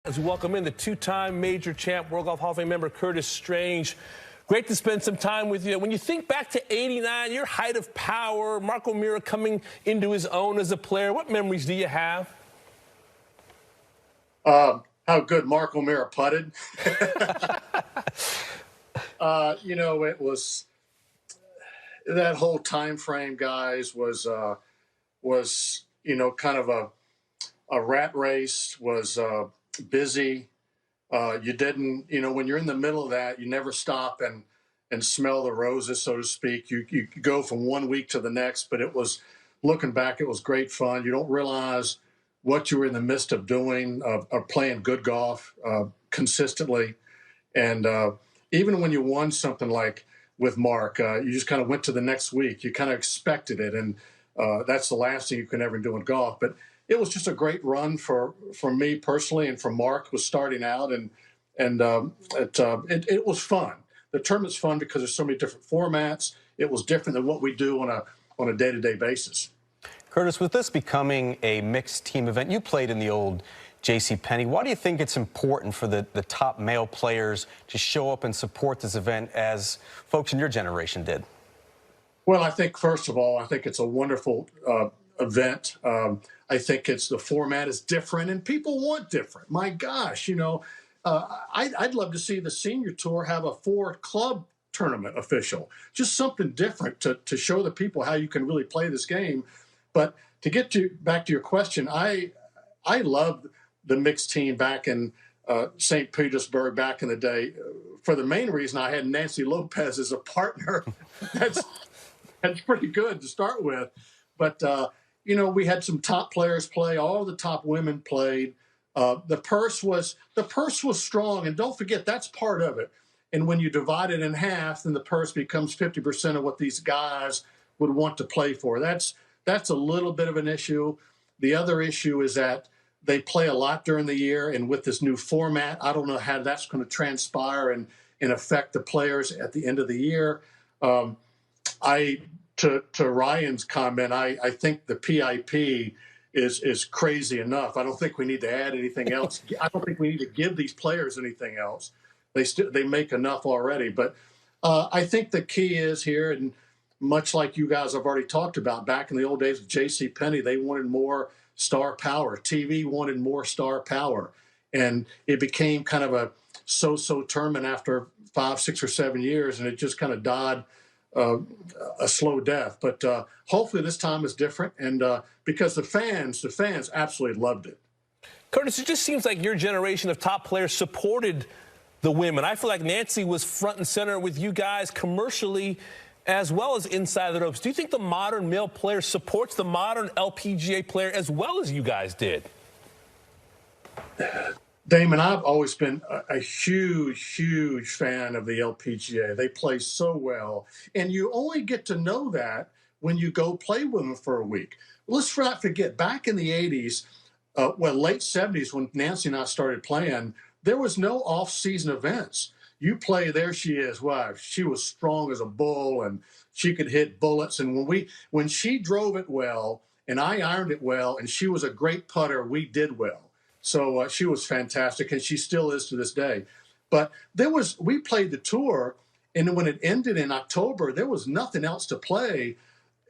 As we welcome in the two-time major champ, World Golf Hall of Fame member Curtis Strange. Great to spend some time with you. When you think back to '89, your height of power, Mark O'Meara coming into his own as a player, what memories do you have? How good Mark O'Meara putted. It was that whole time frame, guys, was kind of a rat race, was busy. You didn't, when you're in the middle of that, you never stop and smell the roses, so to speak. You go from one week to the next, but looking back, it was great fun. You don't realize what you were in the midst of doing, of playing good golf consistently. And even when you won something like with Mark, you just kind of went to the next week. You kind of expected it, and that's the last thing you can ever do in golf. But it was just a great run for me personally, and for Mark, was starting out, and it was fun. The tournament's fun because there's so many different formats. It was different than what we do on a day-to-day basis. Curtis, with this becoming a mixed team event, you played in the old JCPenney. Why do you think it's important for the top male players to show up and support this event as folks in your generation did? Well, I think, first of all, I think it's a wonderful event. I think the format is different, and people want different. My gosh, I'd love to see the senior tour have a 4-club tournament official, just something different to show the people how you can really play this game. But to get back to your question, I loved the mixed team back in St. Petersburg back in the day. For the main reason, I had Nancy Lopez as a partner. That's pretty good to start with. But we had some top players play. All the top women played. The purse was strong, and don't forget that's part of it. And when you divide it in half, then the purse becomes 50% of what these guys would want to play for. That's a little bit of an issue. The other issue is that they play a lot during the year, and with this new format, I don't know how that's going to transpire and affect the players at the end of the year. To Ryan's comment, I think the PIP is crazy enough. I don't think we need to add anything else. I don't think we need to give these players anything else. They make enough already. But I think the key is here, and much like you guys have already talked about, back in the old days of JCPenney, they wanted more star power. TV wanted more star power. And it became kind of a so-so tournament after 5, 6, or 7 years, and it just kind of died a slow death. But hopefully this time is different, and because the fans absolutely loved it. Curtis, it just seems like your generation of top players supported the women. I feel like Nancy was front and center with you guys commercially as well as inside the ropes. Do you think the modern male player supports the modern LPGA player as well as you guys did? Damon, I've always been a huge fan of the LPGA. They play so well, and you only get to know that when you go play with them for a week. Let's not forget, back in the 80s, late 70s, when Nancy and I started playing, there was no off-season events. You play, there she is. Wow, she was strong as a bull, and she could hit bullets. And when she drove it well, and I ironed it well, and she was a great putter, we did well. So she was fantastic, and she still is to this day. But we played the tour, and when it ended in October, there was nothing else to play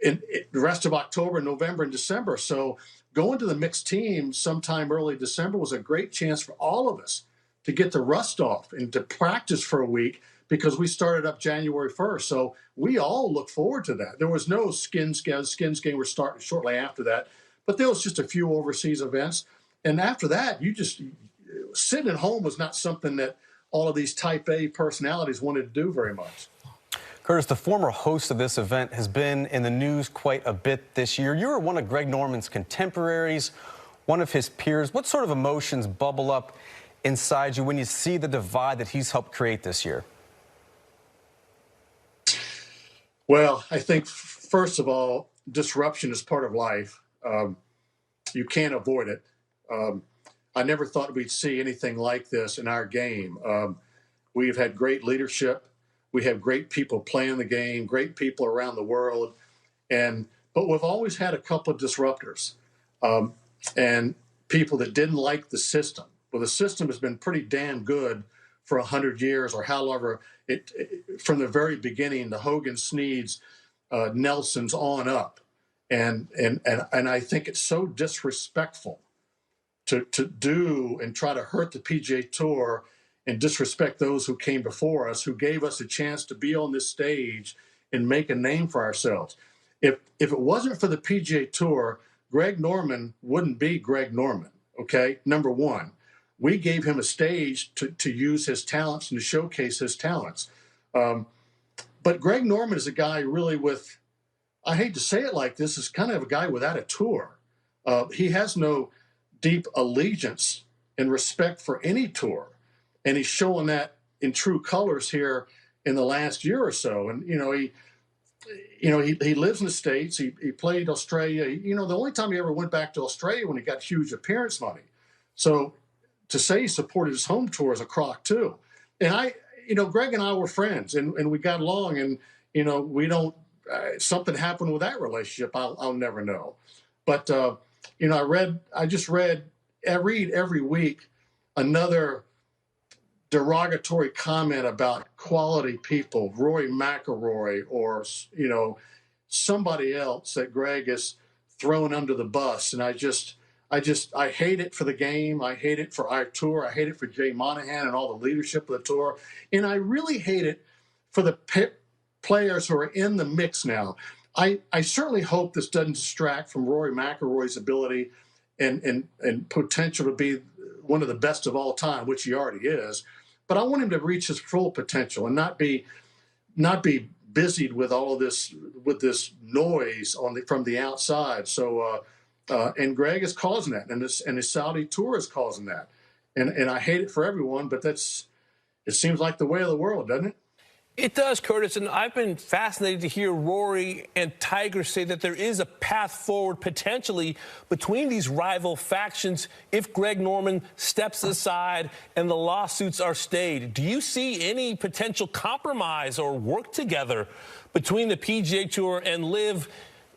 in the rest of October, November, and December. So going to the mixed team sometime early December was a great chance for all of us to get the rust off and to practice for a week, because we started up January 1st. So we all look forward to that. There was no skins game. We're starting shortly after that, but there was just a few overseas events. And after that, sitting at home was not something that all of these type A personalities wanted to do very much. Curtis, the former host of this event has been in the news quite a bit this year. You were one of Greg Norman's contemporaries, one of his peers. What sort of emotions bubble up inside you when you see the divide that he's helped create this year? Well, I think, first of all, disruption is part of life. You can't avoid it. I never thought we'd see anything like this in our game. We've had great leadership. We have great people playing the game, great people around the world. But we've always had a couple of disruptors and people that didn't like the system. Well, the system has been pretty damn good for 100 years, or however from the very beginning, the Hogan, Sneeds, Nelsons on up, and I think it's so disrespectful to do and try to hurt the PGA Tour and disrespect those who came before us, who gave us a chance to be on this stage and make a name for ourselves. If it wasn't for the PGA Tour, Greg Norman wouldn't be Greg Norman. Okay, number one. We gave him a stage to use his talents and to showcase his talents. But Greg Norman is a guy really with, I hate to say it like this, is kind of a guy without a tour. He has no deep allegiance and respect for any tour. And he's showing that in true colors here in the last year or so. And, he lives in the States. He played Australia. The only time he ever went back to Australia when he got huge appearance money. So to say he supported his home tour is a crock too. And Greg and I were friends and we got along, and, we don't, something happened with that relationship. I'll never know. But, I read every week another derogatory comment about quality people, Rory McIlroy, or, somebody else that Greg is thrown under the bus. And I hate it for the game. I hate it for our tour. I hate it for Jay Monahan and all the leadership of the tour. And I really hate it for the players who are in the mix now. I certainly hope this doesn't distract from Rory McIlroy's ability and potential to be one of the best of all time, which he already is. But I want him to reach his full potential and not be busied with all of this, with this noise from the outside. So, and Greg is causing that, and his Saudi tour is causing that, and I hate it for everyone. But it seems like the way of the world, doesn't it? It does, Curtis, and I've been fascinated to hear Rory and Tiger say that there is a path forward potentially between these rival factions if Greg Norman steps aside and the lawsuits are stayed. Do you see any potential compromise or work together between the PGA Tour and LIV?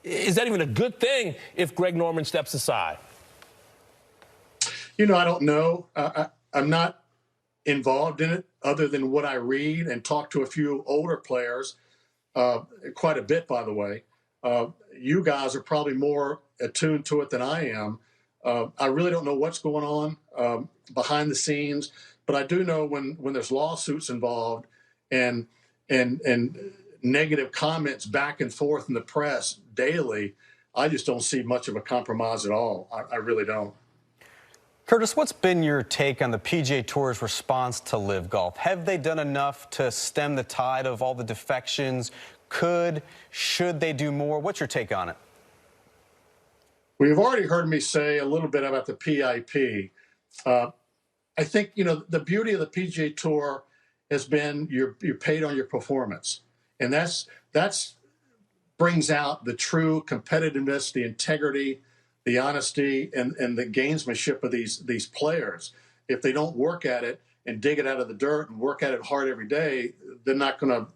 Is that even a good thing if Greg Norman steps aside? I don't know. I'm not involved in it other than what I read and talk to a few older players, quite a bit, by the way. You guys are probably more attuned to it than I am. I really don't know what's going on behind the scenes, but I do know when there's lawsuits involved and negative comments back and forth in the press daily, I just don't see much of a compromise at all. I really don't. Curtis, what's been your take on the PGA Tour's response to LIV Golf? Have they done enough to stem the tide of all the defections? Should they do more? What's your take on it? Well, you've already heard me say a little bit about the PIP. I think, the beauty of the PGA Tour has been you're paid on your performance. And that's brings out the true competitiveness, the integrity, the honesty, and the gamesmanship of these players. If they don't work at it and dig it out of the dirt and work at it hard every day, they're not going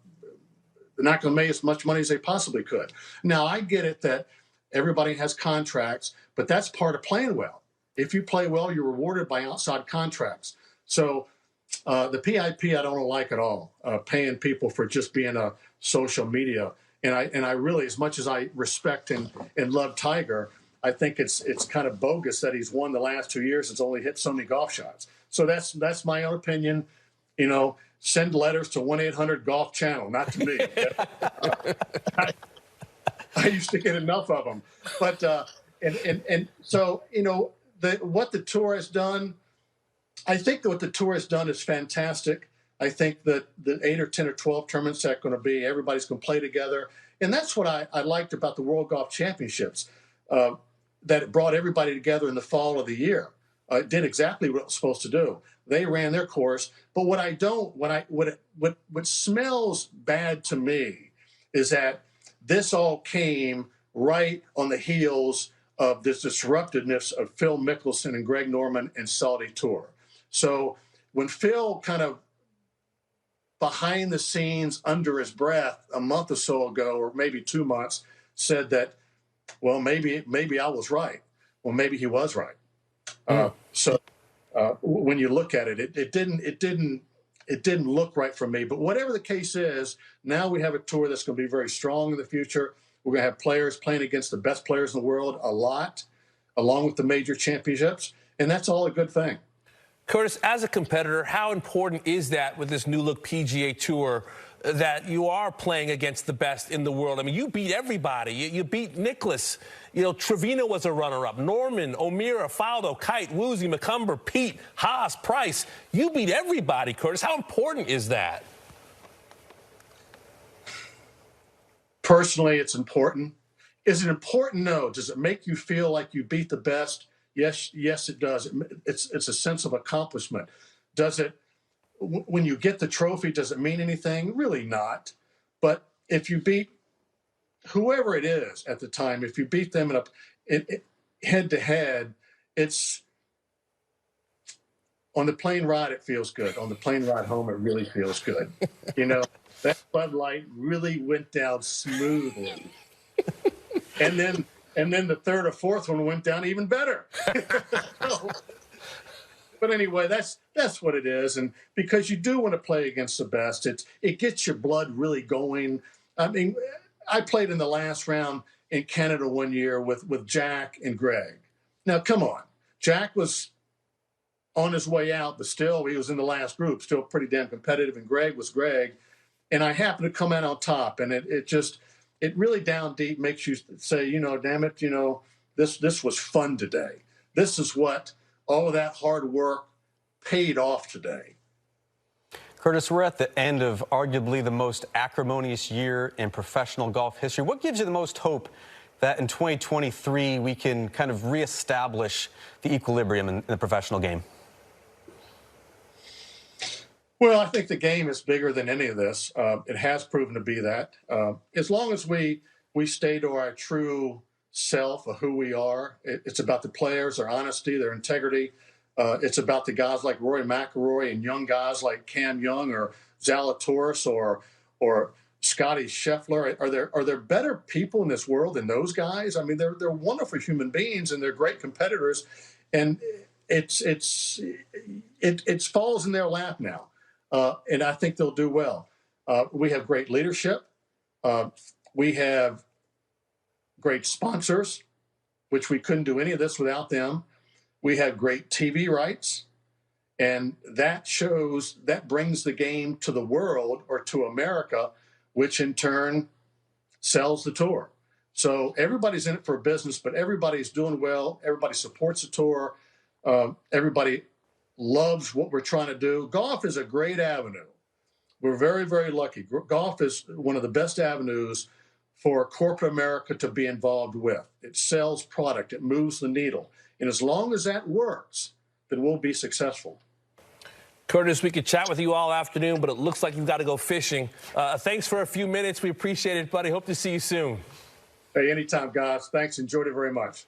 to make as much money as they possibly could. Now, I get it that everybody has contracts, but that's part of playing well. If you play well, you're rewarded by outside contracts. So the PIP I don't like at all, paying people for just being a social media. And I really, as much as I respect and love Tiger, I think it's kind of bogus that he's won the last 2 years. It's only hit so many golf shots. So that's my own opinion. Send letters to 1-800-GOLF channel, not to me. I used to get enough of them. But so what the tour has done, I think that what the tour has done is fantastic. I think that the 8 or 10 or 12 tournaments that are going to be, everybody's going to play together. And that's what I liked about the World Golf Championships. That it brought everybody together in the fall of the year. It did exactly what it was supposed to do. They ran their course. But what smells bad to me is that this all came right on the heels of this disruptiveness of Phil Mickelson and Greg Norman and Saudi Tour. So when Phil kind of behind the scenes under his breath a month or so ago, or maybe 2 months, said that, well, maybe I was right. Well, maybe he was right. So When you look at it, it didn't look right for me. But whatever the case is, now we have a tour that's going to be very strong in the future. We're going to have players playing against the best players in the world a lot, along with the major championships, and that's all a good thing. Curtis, as a competitor, how important is that with this new look PGA Tour that you are playing against the best in the world? I mean, you beat everybody. You beat Nicklaus. You know, Trevino was a runner-up. Norman, O'Meara, Faldo, Kite, Woozy, McCumber, Pete, Haas, Price. You beat everybody, Curtis. How important is that? Personally, it's important. Is it important? No. Does it make you feel like you beat the best? Yes, it does. It's a sense of accomplishment. Does it, when you get the trophy, does it mean anything? Really not. But if you beat whoever it is at the time, if you beat them head to head, it's on the plane ride, it feels good. On the plane ride home, it really feels good. You know, that Bud Light really went down smoothly. And then the third or fourth one went down even better. But anyway, that's what it is. And because you do want to play against the best, it gets your blood really going. I mean, I played in the last round in Canada one year with Jack and Greg. Now, come on. Jack was on his way out, but still he was in the last group, still pretty damn competitive, and Greg was Greg. And I happened to come out on top, and it really down deep makes you say, you know, damn it, you know, this was fun today. This is what all of that hard work paid off today. Curtis, we're at the end of arguably the most acrimonious year in professional golf history. What gives you the most hope that in 2023 we can kind of reestablish the equilibrium in the professional game? Well, I think the game is bigger than any of this. It has proven to be that. As long as we stay to our true self of who we are, it's about the players, their honesty, their integrity. It's about the guys like Rory McIlroy and young guys like Cam Young or Zalatoris or Scotty Scheffler. Are there better people in this world than those guys? I mean, they're wonderful human beings and they're great competitors, and it falls in their lap now. And I think they'll do well. We have great leadership. We have great sponsors, which we couldn't do any of this without them. We have great TV rights, and that brings the game to the world or to America, which in turn sells the tour. So everybody's in it for business, but everybody's doing well. Everybody supports the tour. Everybody loves what we're trying to do. Golf is a great avenue. We're very, very lucky. Golf is one of the best avenues for corporate America to be involved with. It sells product. It moves the needle. And as long as that works, then we'll be successful. Curtis, we could chat with you all afternoon, but it looks like you've got to go fishing. Thanks for a few minutes. We appreciate it, buddy. Hope to see you soon. Hey, anytime, guys. Thanks. Enjoyed it very much.